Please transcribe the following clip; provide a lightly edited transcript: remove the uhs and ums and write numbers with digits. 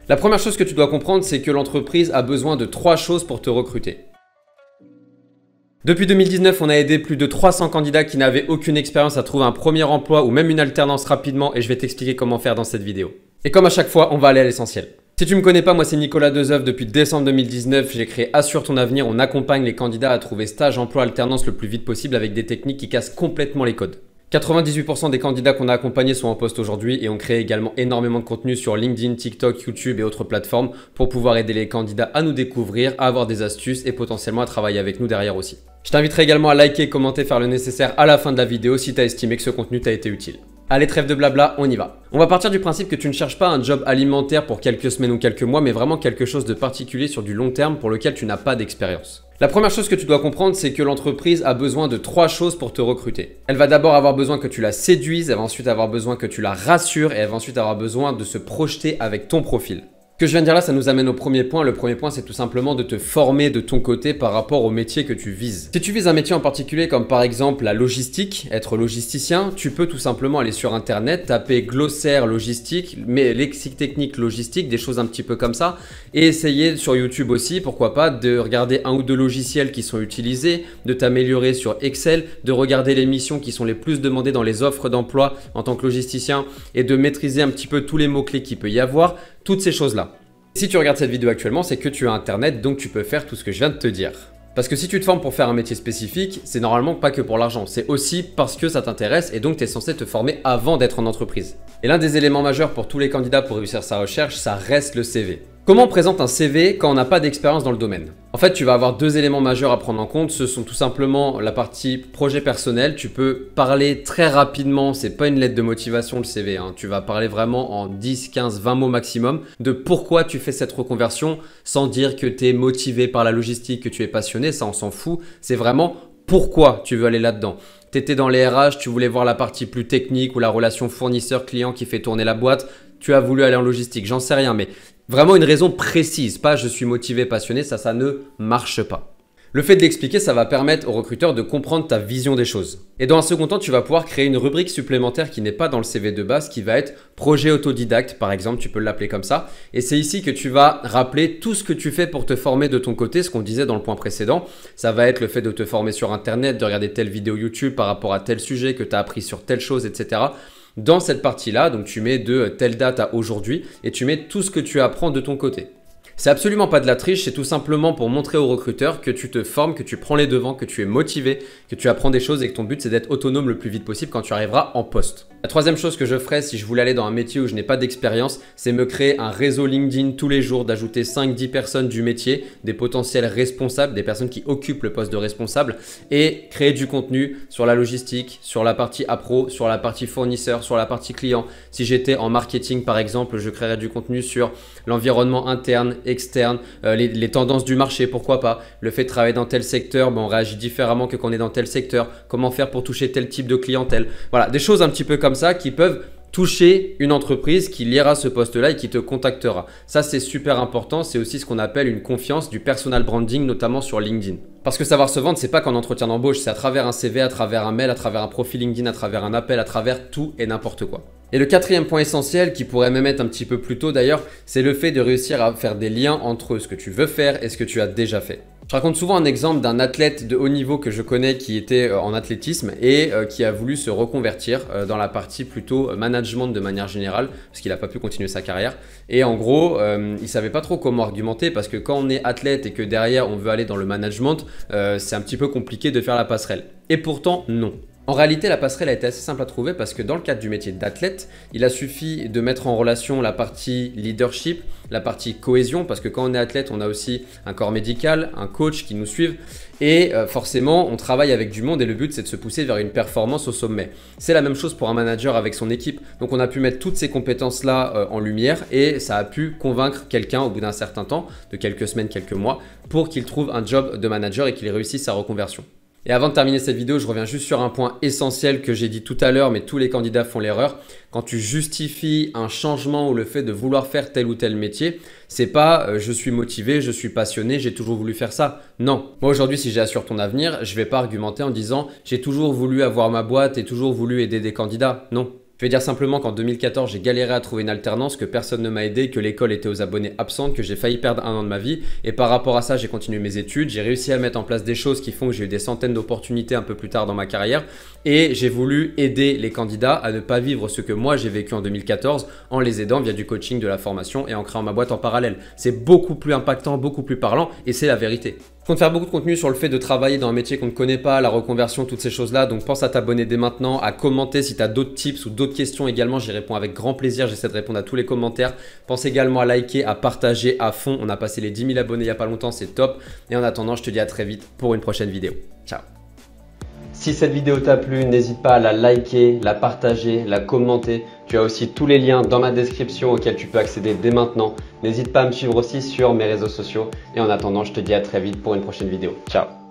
La première chose que tu dois comprendre, c'est que l'entreprise a besoin de 3 choses pour te recruter. Depuis 2019, on a aidé plus de 300 candidats qui n'avaient aucune expérience à trouver un premier emploi ou même une alternance rapidement et je vais t'expliquer comment faire dans cette vidéo. Et comme à chaque fois, on va aller à l'essentiel. Si tu me connais pas, moi c'est Nicolas Dezeuvre. Depuis décembre 2019, j'ai créé Assure ton avenir. On accompagne les candidats à trouver stage, emploi, alternance le plus vite possible avec des techniques qui cassent complètement les codes. 98% des candidats qu'on a accompagnés sont en poste aujourd'hui et on crée également énormément de contenu sur LinkedIn, TikTok, YouTube et autres plateformes pour pouvoir aider les candidats à nous découvrir, à avoir des astuces et potentiellement à travailler avec nous derrière aussi. Je t'inviterai également à liker, commenter, faire le nécessaire à la fin de la vidéo si tu as estimé que ce contenu t'a été utile. Allez, trêve de blabla, on y va. On va partir du principe que tu ne cherches pas un job alimentaire pour quelques semaines ou quelques mois, mais vraiment quelque chose de particulier sur du long terme pour lequel tu n'as pas d'expérience. La première chose que tu dois comprendre, c'est que l'entreprise a besoin de 3 choses pour te recruter. Elle va d'abord avoir besoin que tu la séduises, elle va ensuite avoir besoin que tu la rassures et elle va ensuite avoir besoin de se projeter avec ton profil. Ce que je viens de dire là, ça nous amène au premier point. Le premier point, c'est tout simplement de te former de ton côté par rapport au métier que tu vises. Si tu vises un métier en particulier comme par exemple la logistique, être logisticien, tu peux tout simplement aller sur internet, taper glossaire logistique, mais lexique technique logistique, des choses un petit peu comme ça, et essayer sur YouTube aussi, pourquoi pas, de regarder un ou deux logiciels qui sont utilisés, de t'améliorer sur Excel, de regarder les missions qui sont les plus demandées dans les offres d'emploi en tant que logisticien et de maîtriser un petit peu tous les mots-clés qu'il peut y avoir, toutes ces choses-là. Si tu regardes cette vidéo actuellement, c'est que tu as internet, donc tu peux faire tout ce que je viens de te dire. Parce que si tu te formes pour faire un métier spécifique, c'est normalement pas que pour l'argent, c'est aussi parce que ça t'intéresse et donc tu es censé te former avant d'être en entreprise. Et l'un des éléments majeurs pour tous les candidats pour réussir sa recherche, ça reste le CV. Comment on présente un CV quand on n'a pas d'expérience dans le domaine? En fait, tu vas avoir 2 éléments majeurs à prendre en compte. Ce sont tout simplement la partie projet personnel. Tu peux parler très rapidement, c'est pas une lettre de motivation le CV, hein. Tu vas parler vraiment en 10, 15, 20 mots maximum de pourquoi tu fais cette reconversion sans dire que tu es motivé par la logistique, que tu es passionné, ça on s'en fout. C'est vraiment pourquoi tu veux aller là-dedans. Tu étais dans les RH, tu voulais voir la partie plus technique ou la relation fournisseur-client qui fait tourner la boîte. Tu as voulu aller en logistique, j'en sais rien, mais vraiment une raison précise, pas je suis motivé, passionné, ça ne marche pas. Le fait de l'expliquer, ça va permettre au recruteur de comprendre ta vision des choses. Et dans un second temps, tu vas pouvoir créer une rubrique supplémentaire qui n'est pas dans le CV de base, qui va être projet autodidacte, par exemple, tu peux l'appeler comme ça. Et c'est ici que tu vas rappeler tout ce que tu fais pour te former de ton côté, ce qu'on disait dans le point précédent. Ça va être le fait de te former sur Internet, de regarder telle vidéo YouTube par rapport à tel sujet que tu as appris sur telle chose, etc. Dans cette partie-là, donc tu mets de telle date à aujourd'hui et tu mets tout ce que tu apprends de ton côté. C'est absolument pas de la triche, c'est tout simplement pour montrer aux recruteurs que tu te formes, que tu prends les devants, que tu es motivé, que tu apprends des choses et que ton but c'est d'être autonome le plus vite possible quand tu arriveras en poste. La troisième chose que je ferais si je voulais aller dans un métier où je n'ai pas d'expérience, c'est me créer un réseau LinkedIn tous les jours, d'ajouter 5-10 personnes du métier, des potentiels responsables, des personnes qui occupent le poste de responsable et créer du contenu sur la logistique, sur la partie appro, sur la partie fournisseur, sur la partie client. Si j'étais en marketing par exemple, je créerais du contenu sur l'environnement interne, externe, les tendances du marché, pourquoi pas, le fait de travailler dans tel secteur, on réagit différemment que quand on est dans tel secteur, comment faire pour toucher tel type de clientèle. Voilà, des choses un petit peu comme ça qui peuvent toucher une entreprise qui lira ce poste-là et qui te contactera. Ça, c'est super important. C'est aussi ce qu'on appelle une confiance, du personal branding, notamment sur LinkedIn. Parce que savoir se vendre, c'est pas qu'en entretien d'embauche, c'est à travers un CV, à travers un mail, à travers un profil LinkedIn, à travers un appel, à travers tout et n'importe quoi. Et le quatrième point essentiel, qui pourrait même être un petit peu plus tôt d'ailleurs, c'est le fait de réussir à faire des liens entre ce que tu veux faire et ce que tu as déjà fait. Je raconte souvent un exemple d'un athlète de haut niveau que je connais qui était en athlétisme et qui a voulu se reconvertir dans la partie plutôt management de manière générale parce qu'il n'a pas pu continuer sa carrière. Et en gros, il ne savait pas trop comment argumenter parce que quand on est athlète et que derrière on veut aller dans le management, c'est un petit peu compliqué de faire la passerelle. Et pourtant, non. En réalité, la passerelle a été assez simple à trouver parce que dans le cadre du métier d'athlète, il a suffi de mettre en relation la partie leadership, la partie cohésion, parce que quand on est athlète, on a aussi un corps médical, un coach qui nous suivent et forcément, on travaille avec du monde et le but, c'est de se pousser vers une performance au sommet. C'est la même chose pour un manager avec son équipe. Donc, on a pu mettre toutes ces compétences-là en lumière et ça a pu convaincre quelqu'un au bout d'un certain temps, de quelques semaines, quelques mois, pour qu'il trouve un job de manager et qu'il réussisse sa reconversion. Et avant de terminer cette vidéo, je reviens juste sur un point essentiel que j'ai dit tout à l'heure, mais tous les candidats font l'erreur. Quand tu justifies un changement ou le fait de vouloir faire tel ou tel métier, c'est pas je suis motivé, je suis passionné, j'ai toujours voulu faire ça. Non. Moi aujourd'hui, si j'ai Assure ton avenir, je vais pas argumenter en disant j'ai toujours voulu avoir ma boîte et toujours voulu aider des candidats. Non. Je vais dire simplement qu'en 2014, j'ai galéré à trouver une alternance, que personne ne m'a aidé, que l'école était aux abonnés absentes, que j'ai failli perdre 1 an de ma vie. Et par rapport à ça, j'ai continué mes études. J'ai réussi à mettre en place des choses qui font que j'ai eu des centaines d'opportunités un peu plus tard dans ma carrière. Et j'ai voulu aider les candidats à ne pas vivre ce que moi j'ai vécu en 2014 en les aidant via du coaching, de la formation et en créant ma boîte en parallèle. C'est beaucoup plus impactant, beaucoup plus parlant et c'est la vérité. Je compte faire beaucoup de contenu sur le fait de travailler dans un métier qu'on ne connaît pas, la reconversion, toutes ces choses-là. Donc pense à t'abonner dès maintenant, à commenter si tu as d'autres tips ou d'autres questions également. J'y réponds avec grand plaisir. J'essaie de répondre à tous les commentaires. Pense également à liker, à partager à fond. On a passé les 10 000 abonnés il n'y a pas longtemps, c'est top. Et en attendant, je te dis à très vite pour une prochaine vidéo. Ciao. Si cette vidéo t'a plu, n'hésite pas à la liker, la partager, la commenter. Tu as aussi tous les liens dans ma description auxquels tu peux accéder dès maintenant. N'hésite pas à me suivre aussi sur mes réseaux sociaux. Et en attendant, je te dis à très vite pour une prochaine vidéo. Ciao.